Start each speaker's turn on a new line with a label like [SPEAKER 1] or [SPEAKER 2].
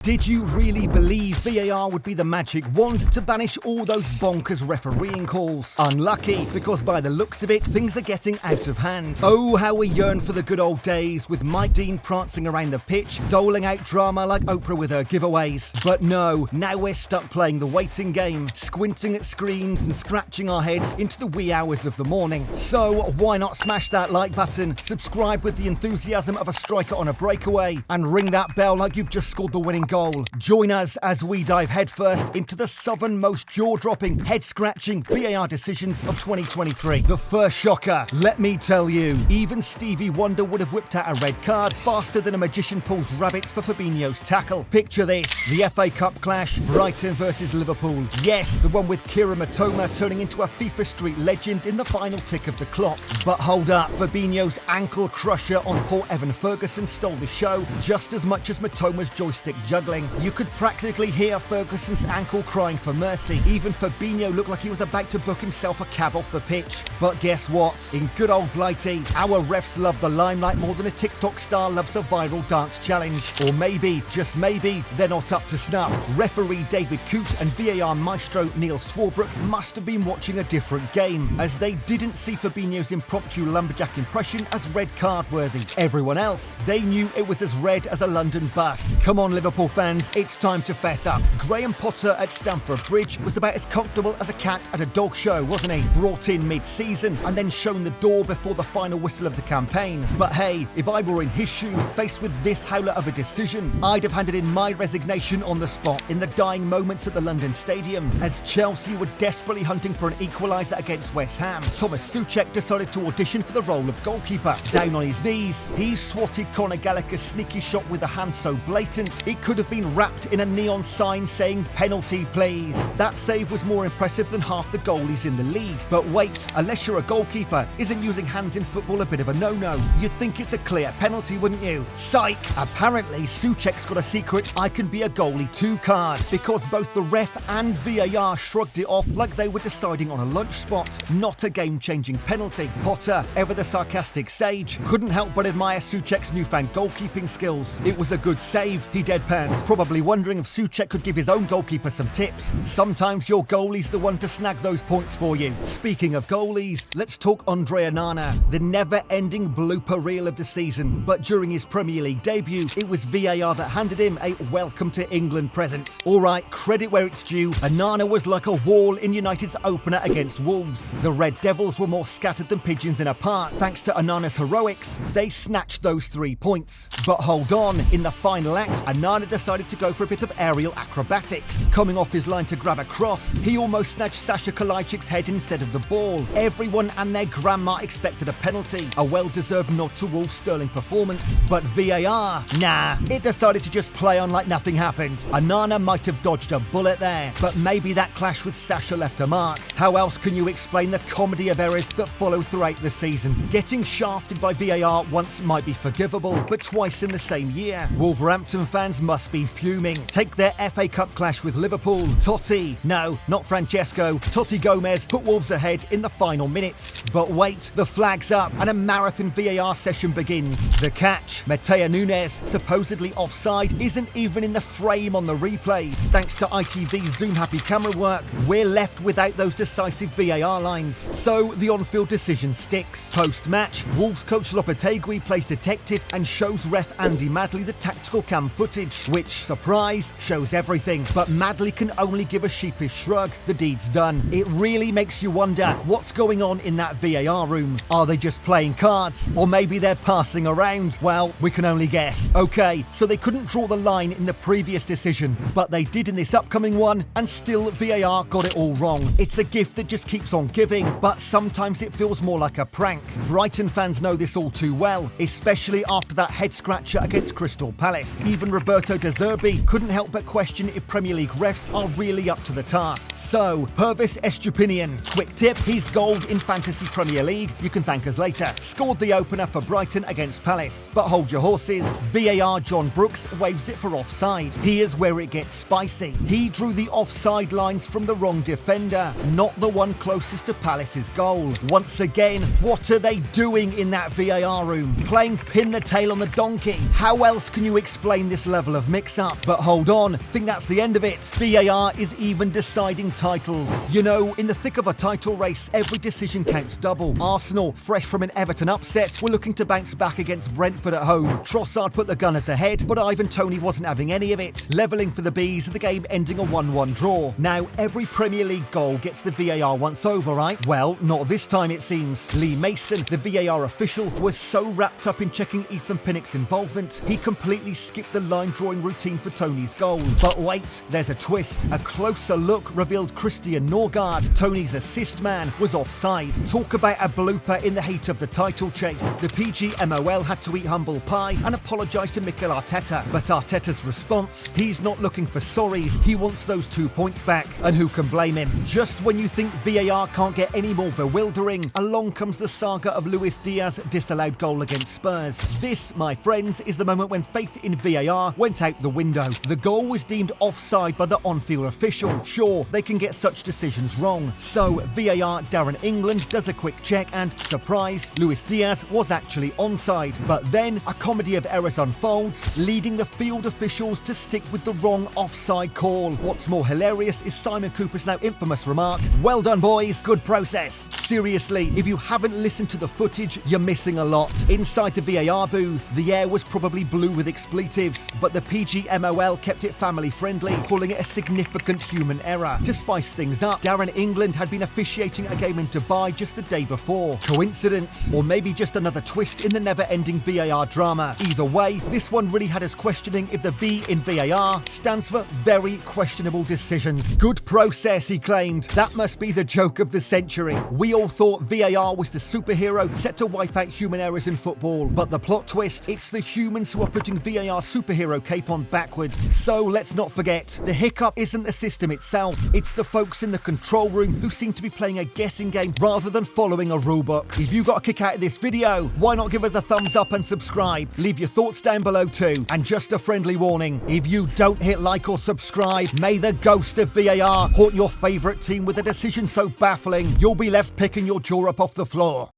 [SPEAKER 1] Did you really believe VAR would be the magic wand to banish all those bonkers refereeing calls? Unlucky, because by the looks of it, things are getting out of hand. Oh, how we yearn for the good old days, with Mike Dean prancing around the pitch, doling out drama like Oprah with her giveaways. But no, now we're stuck playing the waiting game, squinting at screens and scratching our heads into the wee hours of the morning. So why not smash that like button, subscribe with the enthusiasm of a striker on a breakaway, and ring that bell like you've just scored the winning goal. Join us as we dive headfirst into the southernmost jaw-dropping, head-scratching VAR decisions of 2023. The first shocker, let me tell you, even Stevie Wonder would have whipped out a red card faster than a magician pulls rabbits for Fabinho's tackle. Picture this, the FA Cup clash, Brighton versus Liverpool. Yes, the one with Kira Matoma turning into a FIFA Street legend in the final tick of the clock. But hold up, Fabinho's ankle crusher on poor Evan Ferguson stole the show just as much as Matoma's joystick juggling. You could practically hear Ferguson's ankle crying for mercy. Even Fabinho looked like he was about to book himself a cab off the pitch. But guess what? In good old Blighty, our refs love the limelight more than a TikTok star loves a viral dance challenge. Or maybe, just maybe, they're not up to snuff. Referee David Coote and VAR maestro Neil Swarbrick must have been watching a different game, as they didn't see Fabinho's impromptu lumberjack impression as red card worthy. Everyone else, they knew it was as red as a London bus. Come on, Liverpool fans, it's time to fess up. Graham Potter at Stamford Bridge was about as comfortable as a cat at a dog show, wasn't he? Brought in mid-season and then shown the door before the final whistle of the campaign. But hey, if I were in his shoes, faced with this howler of a decision, I'd have handed in my resignation on the spot in the dying moments at the London Stadium. As Chelsea were desperately hunting for an equaliser against West Ham, Thomas Souček decided to audition for the role of goalkeeper. Down on his knees, he swatted Conor Gallagher's sneaky shot with a hand so blatant, it could have been wrapped in a neon sign saying penalty please. That save was more impressive than half the goalies in the league. But wait, unless you're a goalkeeper, isn't using hands in football a bit of a no-no? You'd think it's a clear penalty, wouldn't you? Psych! Apparently Souček's got a secret I can be a goalie too card, because both the ref and VAR shrugged it off like they were deciding on a lunch spot, not a game-changing penalty. Potter, ever the sarcastic sage, couldn't help but admire Souček's newfound goalkeeping skills. It was a good save, he deadpanned, probably wondering if Souček could give his own goalkeeper some tips. Sometimes your goalie's the one to snag those points for you. Speaking of goalies, let's talk Andre Onana, the never-ending blooper reel of the season. But during his Premier League debut, it was VAR that handed him a welcome to England present. Alright, credit where it's due, Onana was like a wall in United's opener against Wolves. The Red Devils were more scattered than pigeons in a park. Thanks to Onana's heroics, they snatched those 3 points. But hold on, in the final act, Onana decided to go for a bit of aerial acrobatics. Coming off his line to grab a cross, he almost snatched Sasha Kalajdzic's head instead of the ball. Everyone and their grandma expected a penalty, a well-deserved nod to Wolves' sterling performance. But VAR, nah, it decided to just play on like nothing happened. Onana might have dodged a bullet there, but maybe that clash with Sasha left a mark. How else can you explain the comedy of errors that followed throughout the season? Getting shafted by VAR once might be forgivable, but twice in the same year. Wolverhampton fans must be fuming. Take their FA Cup clash with Liverpool. Totti, no, not Francesco, Totti Gomez put Wolves ahead in the final minutes. But wait, the flag's up and a marathon VAR session begins. The catch, Matteo Nunes, supposedly offside, isn't even in the frame on the replays. Thanks to ITV's zoom-happy camera work, we're left without those decisive VAR lines. So the on-field decision sticks. Post-match, Wolves coach Lopetegui plays detective and shows ref Andy Madley the tactical cam footage, which, surprise, shows everything. But Madley can only give a sheepish shrug. The deed's done. It really makes you wonder what's going on in that VAR room. Are they just playing cards? Or maybe they're passing around? Well, we can only guess. Okay, so they couldn't draw the line in the previous decision, but they did in this upcoming one, and still VAR got it all wrong. It's a gift that just keeps on giving, but sometimes it feels more like a prank. Brighton fans know this all too well, especially after that head-scratcher against Crystal Palace. Even Roberto De Zerbi couldn't help but question if Premier League refs are really up to the task. So, Purvis Estupinian, quick tip, he's gold in Fantasy Premier League, you can thank us later. Scored the opener for Brighton against Palace. But hold your horses, VAR John Brooks waves it for offside. Here's where it gets spicy. He drew the offside lines from the wrong defender, not the one closest to Palace's goal. Once again, what are they doing in that VAR room? Playing pin the tail on the donkey. How else can you explain this level of mix-up. But hold on, think that's the end of it. VAR is even deciding titles. You know, in the thick of a title race, every decision counts double. Arsenal, fresh from an Everton upset, were looking to bounce back against Brentford at home. Trossard put the Gunners ahead, but Ivan Toney wasn't having any of it, levelling for the Bees, the game ending a 1-1 draw. Now, every Premier League goal gets the VAR once over, right? Well, not this time it seems. Lee Mason, the VAR official, was so wrapped up in checking Ethan Pinnock's involvement, he completely skipped the line-drawing routine for Toney's goal. But wait, there's a twist. A closer look revealed Christian Norgard, Toney's assist man, was offside. Talk about a blooper in the heat of the title chase. The PGMOL had to eat humble pie and apologise to Mikel Arteta. But Arteta's response? He's not looking for sorries, he wants those 2 points back. And who can blame him? Just when you think VAR can't get any more bewildering, along comes the saga of Luis Diaz's disallowed goal against Spurs. This, my friends, is the moment when faith in VAR went out the window. The goal was deemed offside by the on-field official. Sure, they can get such decisions wrong. So VAR Darren England does a quick check and, surprise, Luis Diaz was actually onside. But then a comedy of errors unfolds, leading the field officials to stick with the wrong offside call. What's more hilarious is Simon Cooper's now infamous remark, "Well done, boys, good process." Seriously, if you haven't listened to the footage, you're missing a lot. Inside the VAR booth, the air was probably blue with expletives, but the PGMOL kept it family friendly, calling it a significant human error. To spice things up, Darren England had been officiating a game in Dubai just the day before. Coincidence? Or maybe just another twist in the never-ending VAR drama? Either way, this one really had us questioning if the V in VAR stands for very questionable decisions. Good process, he claimed. That must be the joke of the century. We all thought VAR was the superhero set to wipe out human errors in football, but the plot twist, it's the humans who are putting VAR superhero cape on backwards. So let's not forget, the hiccup isn't the system itself, it's the folks in the control room who seem to be playing a guessing game rather than following a rulebook. If you got a kick out of this video, why not give us a thumbs up and subscribe? Leave your thoughts down below too. And just a friendly warning, if you don't hit like or subscribe, may the ghost of VAR haunt your favourite team with a decision so baffling, you'll be left picking your jaw up off the floor.